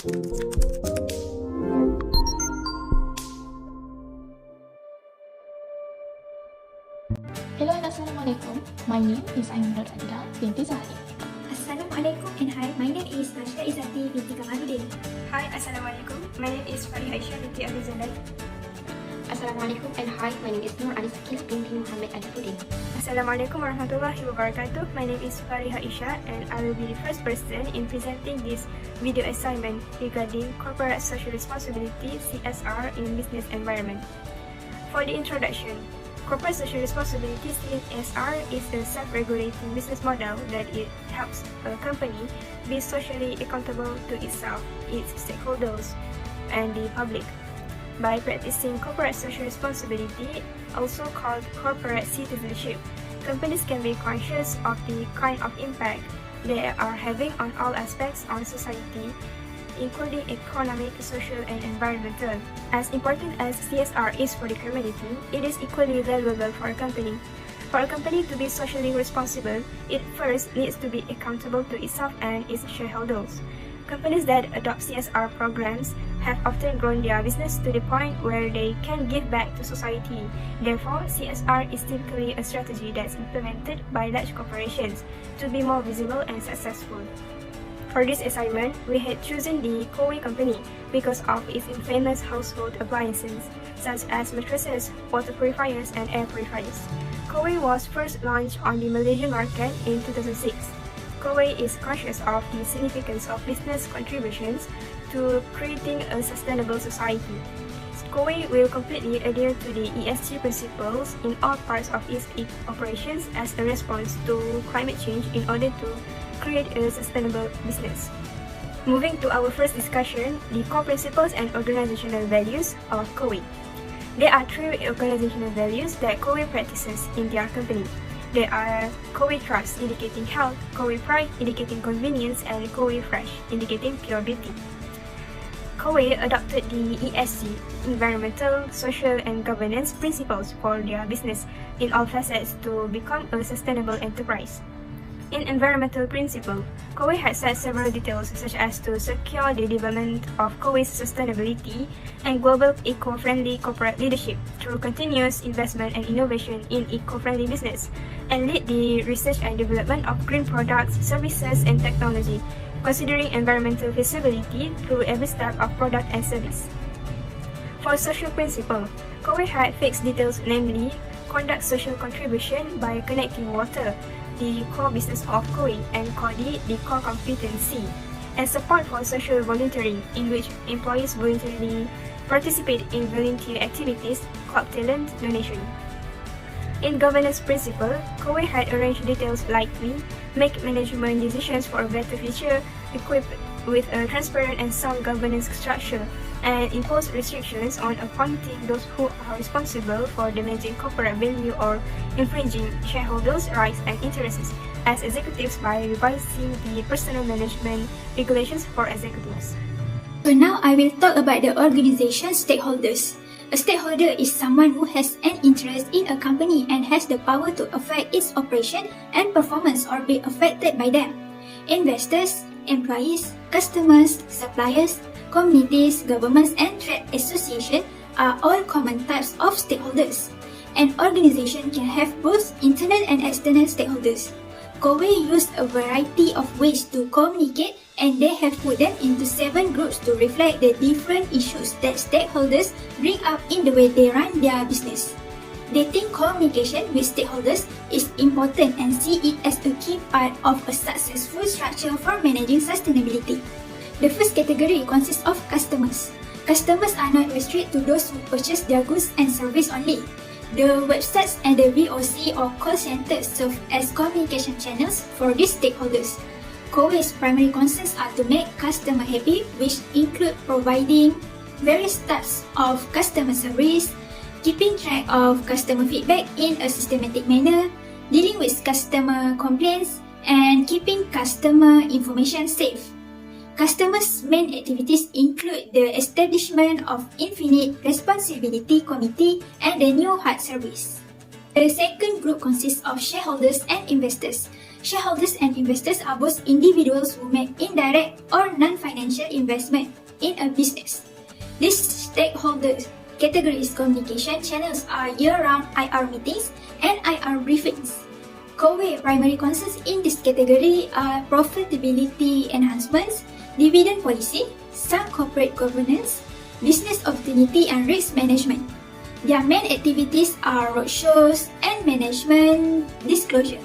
Hello and Assalamualaikum. My name is Aimanur Adila binti Zahri. Assalamualaikum and hi, my name is Rashida Izzati binti Kamaluddin. Hi, Assalamualaikum. My name is Fariha Isha binti Abdul Zalal. Assalamualaikum and hi, my name is Nur Anisakil binti Muhammad Alifuddin. Assalamualaikum warahmatullahi wabarakatuh. My name is Fariha Isha and I will be the first person in presenting this video assignment regarding corporate social responsibility (CSR) in business environment. For the introduction, corporate social responsibility (CSR) is a self-regulating business model that it helps a company be socially accountable to itself, its stakeholders, and the public. By practicing corporate social responsibility, also called corporate citizenship, companies can be conscious of the kind of impact they are having on all aspects of society, including economic, social, and environmental. As important as CSR is for the community, it is equally valuable for a company. For a company to be socially responsible, it first needs to be accountable to itself and its shareholders. Companies that adopt CSR programs have often grown their business to the point where they can give back to society. Therefore, CSR is typically a strategy that's implemented by large corporations to be more visible and successful. For this assignment, we had chosen the Coway company because of its infamous household appliances, such as mattresses, water purifiers, and air purifiers. Coway was first launched on the Malaysian market in 2006. Coway is conscious of the significance of business contributions to creating a sustainable society. Coway will completely adhere to the ESG principles in all parts of its operations as a response to climate change in order to create a sustainable business. Moving to our first discussion, the core principles and organizational values of Coway. There are three organizational values that Coway practices in their company. There are Coway Trust, indicating health, Coway Pride, indicating convenience, and Coway Fresh, indicating pure beauty. Coway adopted the ESG, environmental, social, and governance principles for their business in all facets to become a sustainable enterprise. In environmental principle, Coway has set several details such as to secure the development of Coway's sustainability and global eco-friendly corporate leadership through continuous investment and innovation in eco-friendly business, and lead the research and development of green products, services, and technology, considering environmental feasibility through every step of product and service. For social principle, Coway had fixed details, namely, conduct social contribution by connecting water, the core business of Coway, and CODI, the core competency, and support for social volunteering, in which employees voluntarily participate in volunteer activities, club talent donation. In governance principle, Coway had arranged details likely, make management decisions for a better future, equipped with a transparent and sound governance structure, and impose restrictions on appointing those who are responsible for damaging corporate value or infringing shareholders' rights and interests as executives by revising the personal management regulations for executives. So now I will talk about the organization stakeholders. A stakeholder is someone who has an interest in a company and has the power to affect its operation and performance or be affected by them. Investors, employees, customers, suppliers, communities, governments, and trade associations are all common types of stakeholders. An organization can have both internal and external stakeholders. Coway used a variety of ways to communicate, and they have put them into 7 groups to reflect the different issues that stakeholders bring up in the way they run their business. They think communication with stakeholders is important and see it as a key part of a successful structure for managing sustainability. The first category consists of customers. Customers are not restricted to those who purchase their goods and service only. The websites and the VOC or call centers serve as communication channels for these stakeholders. Coway's primary concerns are to make customer happy, which include providing various types of customer service, keeping track of customer feedback in a systematic manner, dealing with customer complaints, and keeping customer information safe. Customers' main activities include the establishment of Infinite Responsibility Committee and the New Heart Service. The second group consists of shareholders and investors. Shareholders and investors are both individuals who make indirect or non-financial investment in a business. These stakeholder categories communication channels are year-round IR meetings and IR briefings. Coway primary concerns in this category are profitability enhancements, dividend policy, some corporate governance, business opportunity and risk management. Their main activities are roadshows and management disclosure.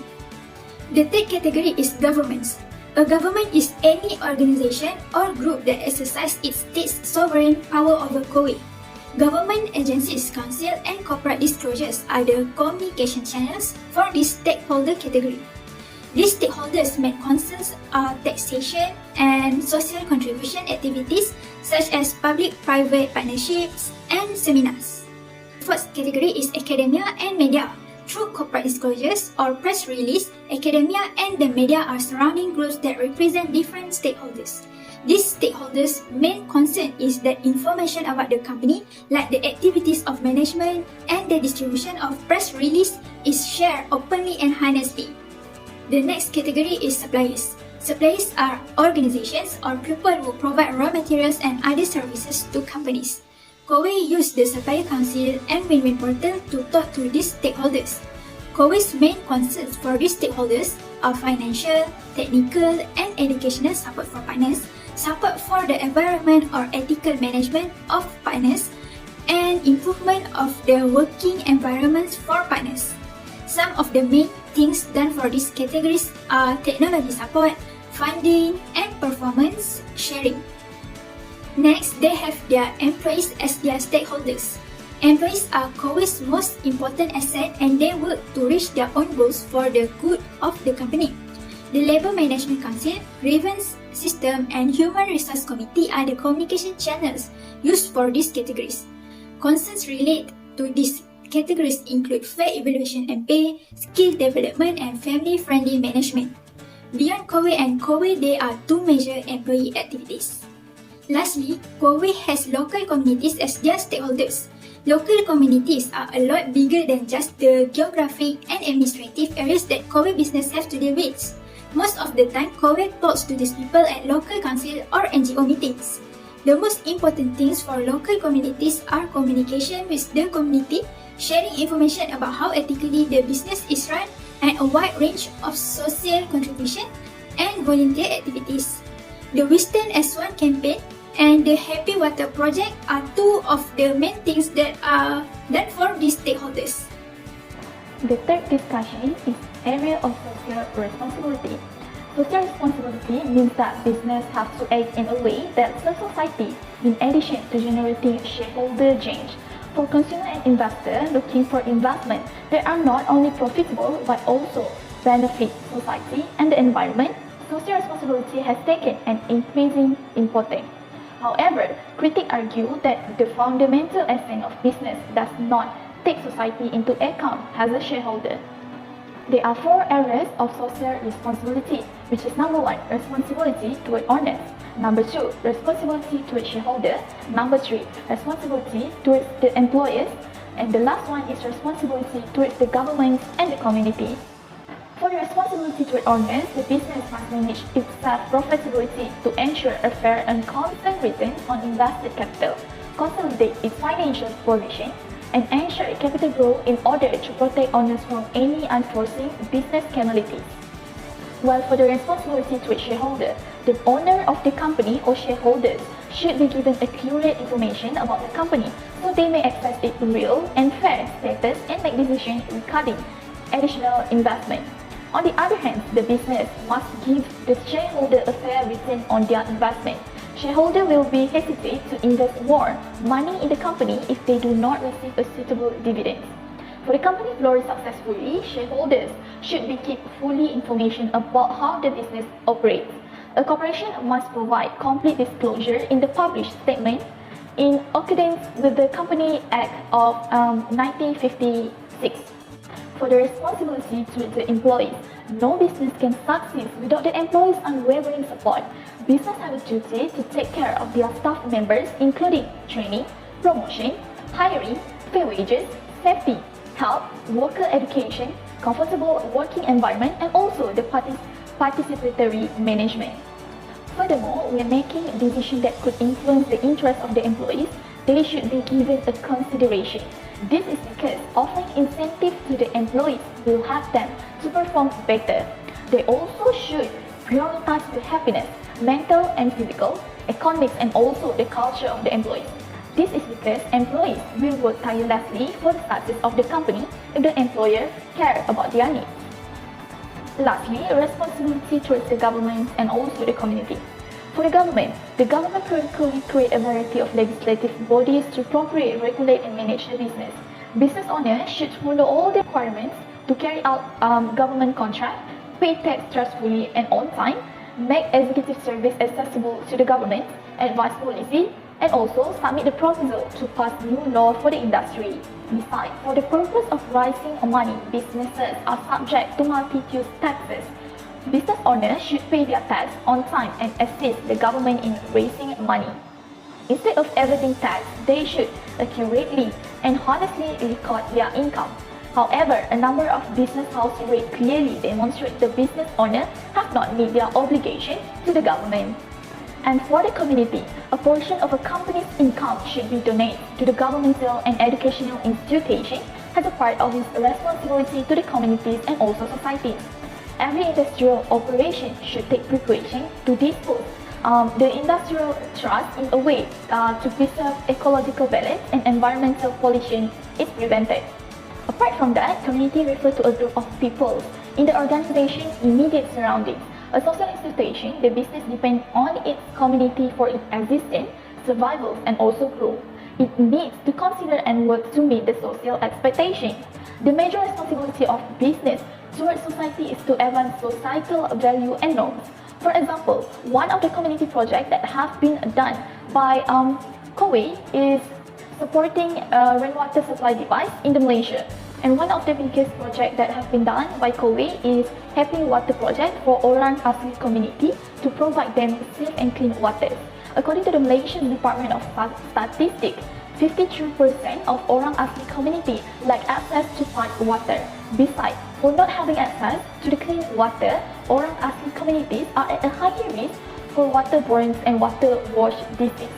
The third category is governments. A government is any organization or group that exercises its state's sovereign power over Coway. Government agencies, council, and corporate disclosures are the communication channels for this stakeholder category. These stakeholders' main concerns are taxation and social contribution activities such as public-private partnerships and seminars. Fourth category is academia and media. Through corporate disclosures or press release, academia and the media are surrounding groups that represent different stakeholders. These stakeholders' main concern is that information about the company, like the activities of management and the distribution of press release, is shared openly and honestly. The next category is suppliers. Suppliers are organizations or people who provide raw materials and other services to companies. Coway used the Supplier Council and Win-Win Portal to talk to these stakeholders. Coway's main concerns for these stakeholders are financial, technical, and educational support for partners, support for the environment or ethical management of partners, and improvement of the working environments for partners. Some of the main things done for these categories are technology support, funding, and performance sharing. Next, they have their employees as their stakeholders. Employees are Coway's most important asset and they work to reach their own goals for the good of the company. The Labour Management Council, Grievance System, and Human Resource Committee are the communication channels used for these categories. Concerns related to these categories include fair evaluation and pay, skill development, and family-friendly management. Beyond Coway and Coway, there are two major employee activities. Lastly, Coway has local communities as their stakeholders. Local communities are a lot bigger than just the geographic and administrative areas that Coway business have to deal with. Most of the time, Coway talks to these people at local council or NGO meetings. The most important things for local communities are communication with the community, sharing information about how ethically the business is run, and a wide range of social contribution and volunteer activities. The Wisdom as One campaign and the Happy Water Project are two of the main things that are done for these stakeholders. The third discussion is area of social responsibility. Social responsibility means that business has to act in a way that serves society, in addition to generating shareholder change. For consumer and investor looking for investment that are not only profitable but also benefit society and the environment, social responsibility has taken an increasing importance. However, critics argue that the fundamental essence of business does not take society into account as a shareholder. There are four areas of social responsibility, which is number 1, responsibility toward owners, number 2, responsibility toward shareholder, number 3, responsibility towards the employers, and the last one is responsibility towards the government and the community. For the responsibility toward owners, the business must manage its self-profitability to ensure a fair and constant return on invested capital, consolidate its financial position, and ensure capital growth in order to protect owners from any unforeseen business calamities. While for the responsibility toward shareholder, the owner of the company or shareholders should be given accurate information about the company so they may access its real and fair status and make decisions regarding additional investment. On the other hand, the business must give the shareholder a fair return on their investment. Shareholders will be hesitant to invest more money in the company if they do not receive a suitable dividend. For the company to flourish successfully, shareholders should be kept fully information about how the business operates. A corporation must provide complete disclosure in the published statement in accordance with the Company Act of 1956. For the responsibility to the employees, no business can succeed without the employees' unwavering support. Business have a duty to take care of their staff members, including training, promotion, hiring, fair wages, safety, health, worker education, comfortable working environment, and also the participatory management. Furthermore, when making decisions that could influence the interests of the employees, they should be given a consideration. This is because offering incentives to the employees will help them to perform better. They also should prioritize the happiness, mental and physical, economics, and also the culture of the employees. This is because employees will work tirelessly for the success of the company if the employer cares about their needs. Lastly, responsibility towards the government and also the community. For the government periodically create a variety of legislative bodies to properly regulate and manage the business. Business owners should follow all the requirements to carry out government contracts, pay tax trustfully and on time, make executive service accessible to the government, advise policy, and also submit the proposal to pass new law for the industry. Besides, for the purpose of raising money, businesses are subject to multitude taxes. Business owners should pay their tax on time and assist the government in raising money. Instead of evading tax, they should accurately and honestly record their income. However, a number of business households clearly demonstrate the business owners have not met their obligation to the government. And for the community, a portion of a company's income should be donated to the governmental and educational institution as a part of its responsibility to the communities and also societies. Every industrial operation should take precaution to dispose the industrial trust in a way to preserve ecological balance and environmental pollution is prevented. Apart from that, community refers to a group of people in the organization's immediate surroundings. A social institution, the business depends on its community for its existence, survival, and also growth. It needs to consider and work to meet the social expectations. The major responsibility of business towards society is to advance societal value and norms. For example, one of the community projects that have been done by Coway is supporting a rainwater supply device in Malaysia. And one of the biggest projects that have been done by Coway is Happy Water Project for Orang Asli community to provide them safe and clean water. According to the Malaysian Department of Statistics, 53% of Orang Asli community lack access to piped water. Besides, for not having access to the clean water, Orang Asli communities are at a higher risk for waterborne and water-wash disease.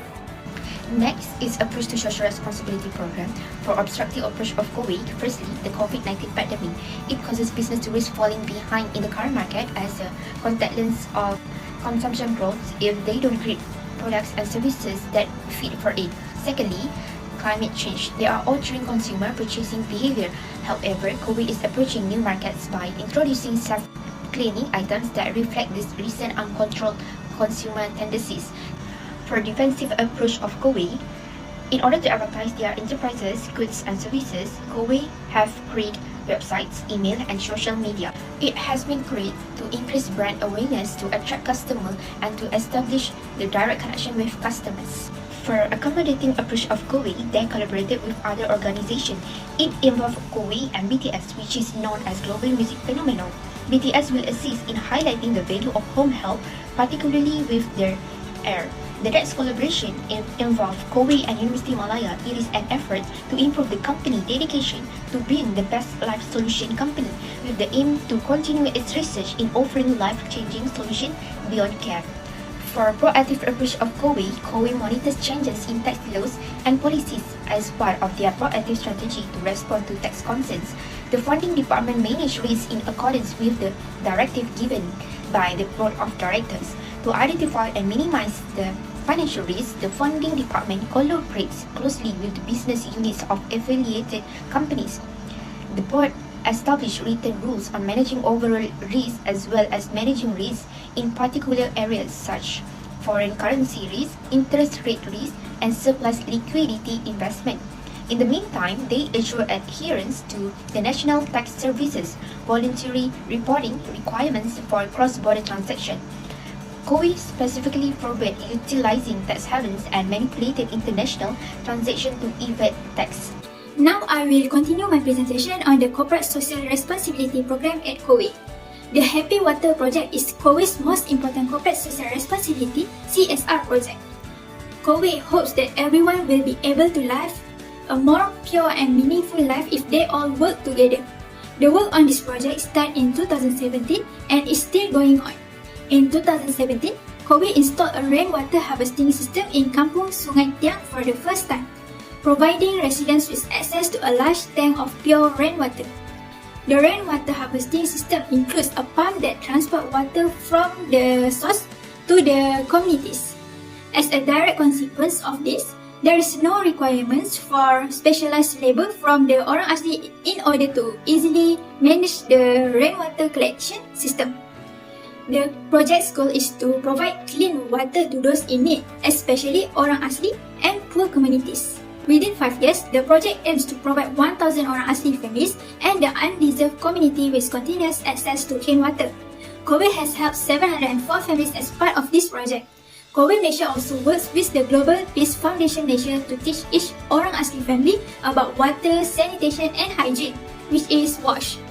Next is approach to social responsibility program. For obstructive approach of Coway, firstly, the COVID-19 pandemic. It causes business to risk falling behind in the current market as a consequence of consumption growth if they don't create products and services that fit for it. Secondly, climate change. They are altering consumer purchasing behavior. However, Coway is approaching new markets by introducing self-cleaning items that reflect this recent uncontrolled consumer tendencies. For defensive approach of Coway, in order to advertise their enterprises, goods and services, Coway have created websites, email and social media. It has been created to increase brand awareness, to attract customers and to establish the direct connection with customers. For accommodating approach of Coway, they collaborated with other organizations. It involved Coway and BTS, which is known as global music phenomenon. BTS will assist in highlighting the value of home health, particularly with their air. The next collaboration involved Coway and University Malaya. It is an effort to improve the company dedication to being the best life solution company with the aim to continue its research in offering life-changing solutions beyond care. For proactive approach of Coway, Coway monitors changes in tax laws and policies as part of their proactive strategy to respond to tax concerns. The funding department manages risks in accordance with the directive given by the board of directors. To identify and minimize the financial risk, the funding department collaborates closely with the business units of affiliated companies. The board established written rules on managing overall risk as well as managing risk in particular areas such foreign currency risk, interest rate risk, and surplus liquidity investment. In the meantime, they ensure adherence to the National Tax Service's voluntary reporting requirements for cross-border transactions. Coway specifically forbade utilizing tax havens and manipulated international transactions to evade tax. Now I will continue my presentation on the Corporate Social Responsibility Program at Coway. The Happy Water Project is Coway's most important corporate social responsibility (CSR) project. Coway hopes that everyone will be able to live a more pure and meaningful life if they all work together. The work on this project started in 2017 and is still going on. In 2017, Coway installed a rainwater harvesting system in Kampung Sungai Tiang for the first time, providing residents with access to a large tank of pure rainwater. The rainwater harvesting system includes a pump that transports water from the source to the communities. As a direct consequence of this, there is no requirements for specialized labor from the orang asli in order to easily manage the rainwater collection system. The project's goal is to provide clean water to those in need, especially orang asli and poor communities. Within 5 years, the project aims to provide 1,000 orang asli families and the undeserved community with continuous access to clean water. Coway has helped 704 families as part of this project. Coway Malaysia also works with the Global Peace Foundation Malaysia to teach each orang asli family about water, sanitation and hygiene, which is WASH.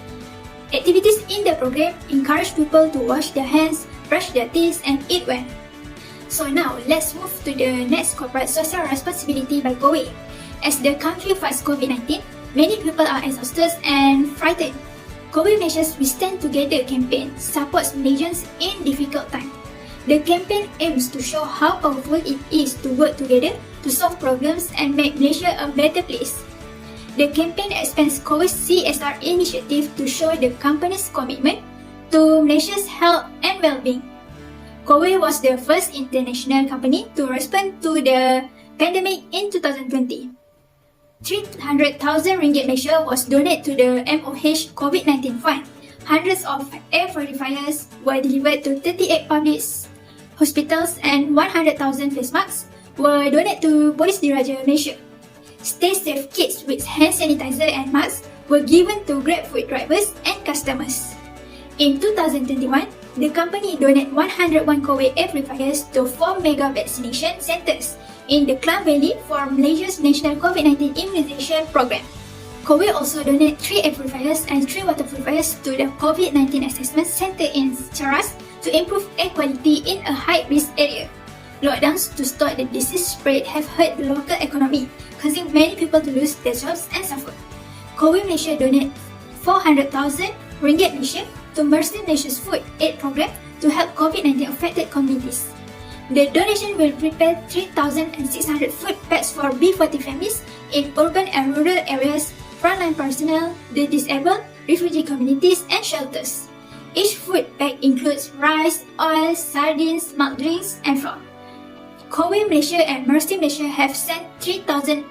Activities in the program encourage people to wash their hands, brush their teeth and eat well. So now, let's move to the next corporate social responsibility by Coway. As the country fights COVID-19, many people are exhausted and frightened. Coway Malaysia's We Stand Together campaign supports Malaysians in difficult times. The campaign aims to show how powerful it is to work together to solve problems and make Malaysia a better place. The campaign expands Coway's CSR initiative to show the company's commitment to Malaysia's health and well-being. Coway was the first international company to respond to the pandemic in 2020. 300,000 ringgit Malaysia was donated to the MOH COVID-19 Fund. Hundreds of air purifiers were delivered to 38 public hospitals and 100,000 face masks were donated to Polis Diraja Malaysia. Stay Safe kits with hand sanitizer and masks were given to GrabFood drivers and customers. In 2021, the company donated 101 Coway air purifiers to 4 mega vaccination centers in the Klang Valley for Malaysia's national COVID-19 immunization program. Coway also donated 3 air purifiers and 3 water purifiers to the COVID-19 assessment center in Charas to improve air quality in a high-risk area. Lockdowns to stop the disease spread have hurt the local economy, causing many people to lose their jobs and suffer. Coway Malaysia donated 400,000 ringgit Malaysia to Mercy Malaysia's food aid program to help COVID-19 affected communities. The donation will prepare 3,600 food packs for B40 families in urban and rural areas, frontline personnel, the disabled, refugee communities, and shelters. Each food pack includes rice, oil, sardines, milk drinks, and flour. Coway Malaysia and Mercy Malaysia have sent 3,113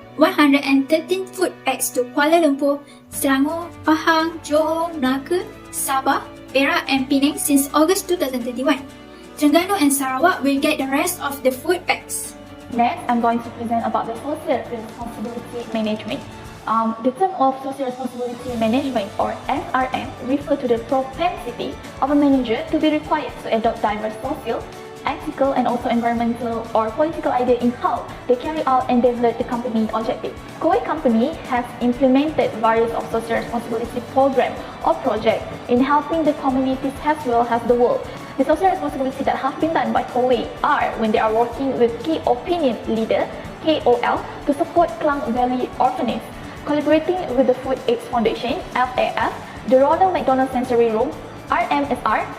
food packs to Kuala Lumpur, Selangor, Pahang, Johor, Melaka, Sabah, Perak, and Penang since August 2021. Terengganu and Sarawak will get the rest of the food packs. Next, I'm going to present about the social responsibility management. The term of social responsibility management, or SRM, refers to the propensity of a manager to be required to adopt diverse social, ethical, and also environmental or political ideas in how they carry out and develop the company objective. Coway Company has implemented various of social responsibility programs or projects in helping the communities as well as the world. The social responsibility that have been done by Coway are when they are working with key opinion leader (KOL) to support Klang Valley Orphanage, collaborating with the Food AIDS Foundation (FAF), the Ronald McDonald Sensory Room (RMSR),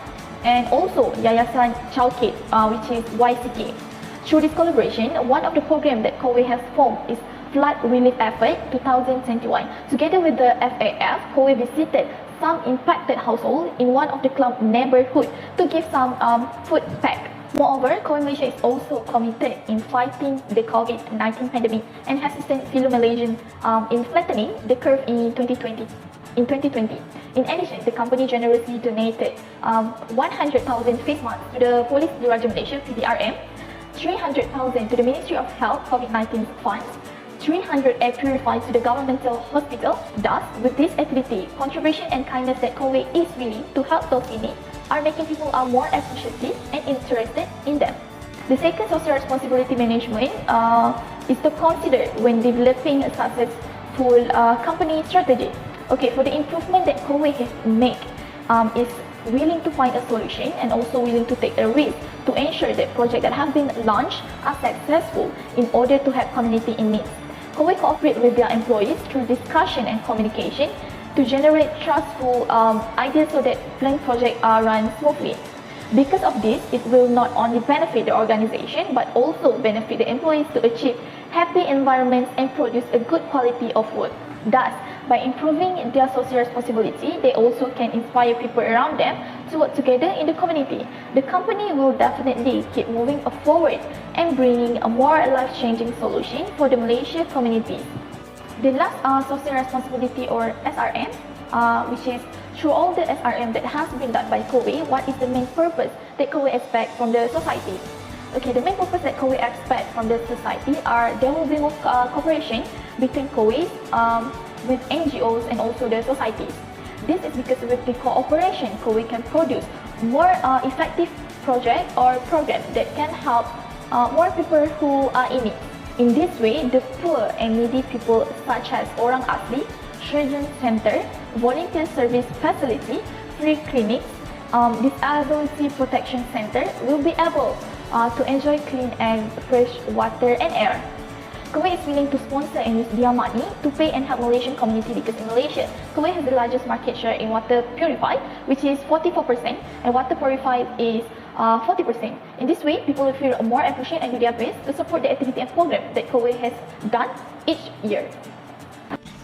and also Yayasan Chowkit, which is YCK. Through this collaboration, one of the programs that Coway has formed is Flood Relief Effort 2021. Together with the FAF, Coway visited some impacted households in one of the Klang neighborhood to give some food pack. Moreover, Coway Malaysia is also committed in fighting the COVID-19 pandemic and has assisted fellow Malaysians in flattening the curve in 2020. In addition, the company generously donated 100,000 face masks to the Polis Diraja Malaysia (PDRM), 300,000 to the Ministry of Health COVID-19 funds, 300 air purifiers to the governmental hospital. Thus, with this activity, contribution and kindness that Coway is willing to help those in need are making people more appreciative and interested in them. The second social responsibility management is to consider when developing a successful company strategy. Okay, for the improvement that Coway has made is willing to find a solution and also willing to take a risk to ensure that projects that have been launched are successful in order to help community in need. Coway cooperate with their employees through discussion and communication to generate trustful ideas so that planned projects are run smoothly. Because of this, it will not only benefit the organization but also benefit the employees to achieve happy environments and produce a good quality of work. Thus, by improving their social responsibility, they also can inspire people around them to work together in the community. The company will definitely keep moving forward and bringing a more life-changing solution for the Malaysia communities. The last social responsibility or SRM, which is through all the SRM that has been done by Coway, what is the main purpose that Coway expects from the society? Okay, the main purpose that Coway expects from the society are there will be more cooperation between Coway with NGOs and also the societies. This is because with the cooperation, Coway can produce more effective projects or programs that can help more people who are in need. In this way, the poor and needy people such as Orang Asli, Children's Center, Volunteer Service Facility, free clinics, Disability Protection Center will be able to enjoy clean and fresh water and air. Coway is willing to sponsor and use their money to pay and help Malaysian community because in Malaysia, Coway has the largest market share in water purified, which is 44%, and water purified is 40%. In this way, people will feel more appreciated and do their best to support the activity and program that Coway has done each year.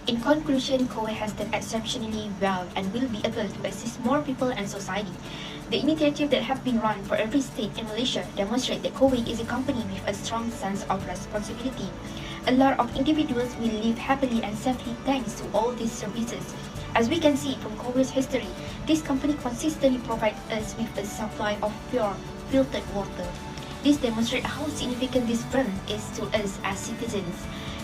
In conclusion, Coway has done exceptionally well and will be able to assist more people and society. The initiatives that have been run for every state in Malaysia demonstrate that Coway is a company with a strong sense of responsibility. A lot of individuals will live happily and safely thanks to all these services. As we can see from Coway's history, this company consistently provides us with a supply of pure, filtered water. This demonstrates how significant this brand is to us as citizens.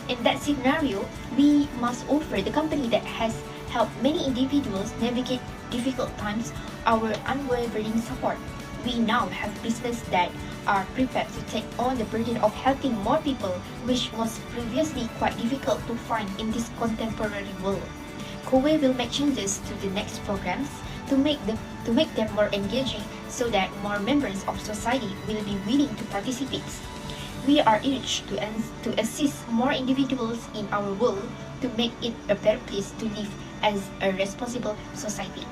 In that scenario, we must offer the company that has helped many individuals navigate difficult times our unwavering support. We now have businesses that are prepared to take on the burden of helping more people, which was previously quite difficult to find in this contemporary world. Coway will make changes to the next programs to make them more engaging so that more members of society will be willing to participate. We are urged to assist more individuals in our world to make it a better place to live as a responsible society.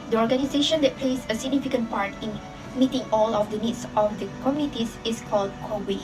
The organization that plays a significant part in meeting all of the needs of the communities is called Coway.